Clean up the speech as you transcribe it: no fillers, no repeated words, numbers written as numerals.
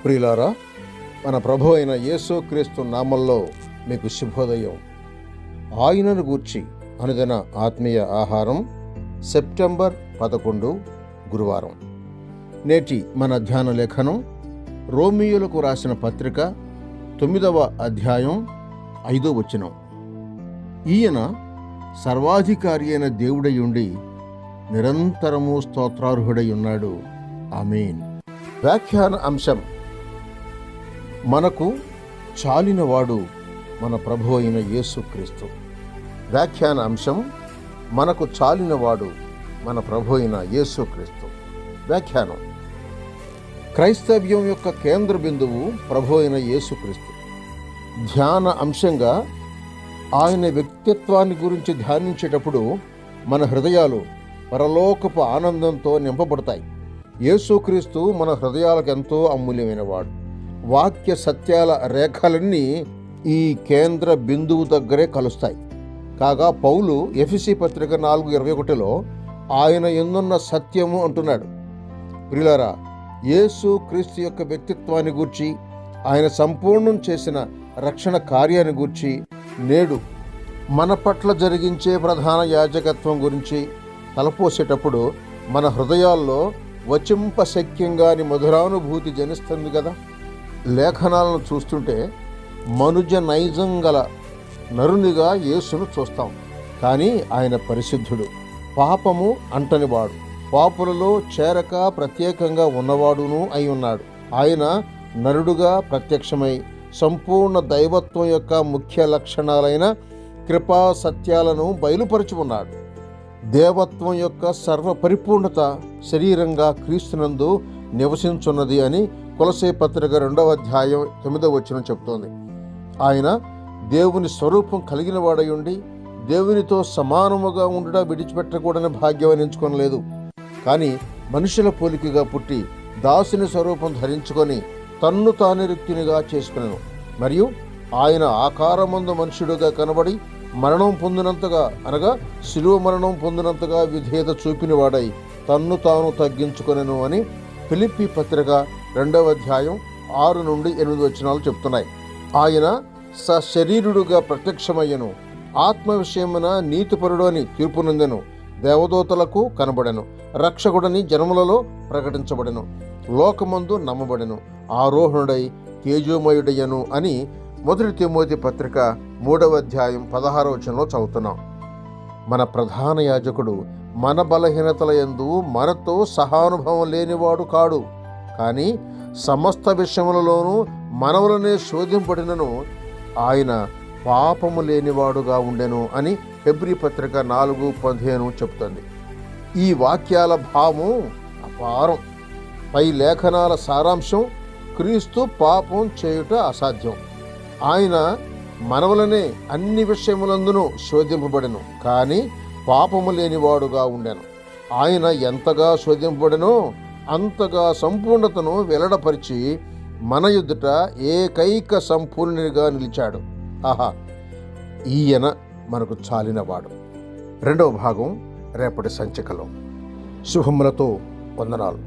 ప్రియులారా, మన ప్రభు అయిన యేసుక్రీస్తు నామంలో మీకు శుభోదయం. ఆయనను గూర్చి అనుదిన ఆత్మీయ ఆహారం, సెప్టెంబర్ 11 గురువారం. నేటి మన ధ్యాన లేఖనం రోమియోలకు రాసిన పత్రిక 9వ అధ్యాయం 5వ వచనం. ఈయన సర్వాధికారి అయిన దేవుడై ఉండి నిరంతరము స్తోత్రార్హుడై ఉన్నాడు. ఆమేన్. వ్యాఖ్యాన అంశం: మనకు చాలినవాడు మన ప్రభు అయిన యేసుక్రీస్తు. వ్యాఖ్యాన అంశం: మనకు చాలినవాడు మన ప్రభు అయిన యేసుక్రీస్తు. వ్యాఖ్యానం: క్రైస్తవ్యం యొక్క కేంద్ర బిందువు ప్రభు అయిన యేసుక్రీస్తు. ధ్యాన అంశంగా ఆయన వ్యక్తిత్వాన్ని గురించి ధ్యానించేటప్పుడు మన హృదయాలు పరలోకపు ఆనందంతో నింపబడతాయి. యేసుక్రీస్తు మన హృదయాలకు ఎంతో అమూల్యమైనవాడు. వాక్య సత్యాల రేఖలన్నీ ఈ కేంద్ర బిందువు దగ్గరే కలుస్తాయి. కాగా పౌలు ఎఫెసీ పత్రిక 4:21లో ఆయన యందున్న సత్యము అంటున్నాడు. ప్రియులారా, యేసు క్రీస్తు యొక్క వ్యక్తిత్వాన్ని గూర్చి, ఆయన సంపూర్ణం చేసిన రక్షణ కార్యాన్ని గూర్చి, నేడు మన పట్ల జరిగించే ప్రధాన యాజకత్వం గురించి తలపోసేటప్పుడు మన హృదయాల్లో వచింపశక్యంగాని మధురానుభూతి జనిస్తుంది కదా. లేఖనాలను చూస్తుంటే మనుజ నైజం గల నరునిగా యేసును చూస్తాం. కానీ ఆయన పరిశుద్ధుడు, పాపము అంటనివాడు, పాపులలో చేరక ప్రత్యేకంగా ఉన్నవాడును అయి ఉన్నాడు. ఆయన నరుడుగా ప్రత్యక్షమై సంపూర్ణ దైవత్వం యొక్క ముఖ్య లక్షణాలైన కృపా సత్యాలను బయలుపరచి ఉన్నాడు. దేవత్వం యొక్క సర్వ పరిపూర్ణత శరీరంగా క్రీస్తునందు నివసించున్నది అని కొలసే పత్రిక 2వ అధ్యాయం 9వ వచనం చెబుతోంది. ఆయన దేవుని స్వరూపం కలిగిన వాడై ఉండి దేవునితో సమానముగా ఉండుట విడిచిపెట్టకూడని భాగ్యం ఎంచుకొనలేదు. కానీ మనుషుల పోలికగా పుట్టి దాసుని స్వరూపం ధరించుకొని తన్ను తాను రిక్తునిగా చేసుకునెను. మరియు ఆయన ఆకారమందు మనుష్యుడుగా కనబడి మరణం పొందినంతగా, అనగా శిలువ మరణం పొందినంతగా విధేయత చూపిన వాడై తన్ను తాను తగ్గించుకొనెను అని ఫిలిప్పీ పత్రిక 2వ అధ్యాయం 6 నుండి 8 వచనాలు చెప్తున్నాయి. ఆయన సశరీరుడుగా ప్రత్యక్షమయ్యను, ఆత్మ విషయమున నీతిపరుడు అని తీర్పునందెను, దేవదూతలకు కనబడెను, రక్షకుడని జనములలో ప్రకటించబడెను, లోకమందు నమ్మబడెను, ఆరోహణుడై తేజోమయుడయ్యను అని 1 తిమోతి పత్రిక 3వ అధ్యాయం 16వ వచనంలో చదువుతున్నాం. మన ప్రధాన యాజకుడు మన బలహీనతల యందు మనతో సహానుభవం లేనివాడు కాడు, కానీ సమస్త విషయములలోనూ మనవలనే శోధింపడినను ఆయన పాపము లేనివాడుగా ఉండెను అని హెబ్రీ పత్రిక 4:15 చెప్తుంది. ఈ వాక్యాల భావం అపారం. పై లేఖనాల సారాంశం: క్రీస్తు పాపం చేయుట అసాధ్యం. ఆయన మనవలనే అన్ని విషయములందునూ శోధింపబడెను, కానీ పాపము లేనివాడుగా ఉండెను. ఆయన ఎంతగా శోధింపబడెనో అంతగా సంపూర్ణతను వెల్లడపరిచి మన ఎదుట ఏకైక సంపూర్ణునిగా నిలిచాడు. ఆహా, ఈయన మనకు చాలినవాడు. 2వ భాగం రేపటి సంచికలో. శుభములతో వందనాలు.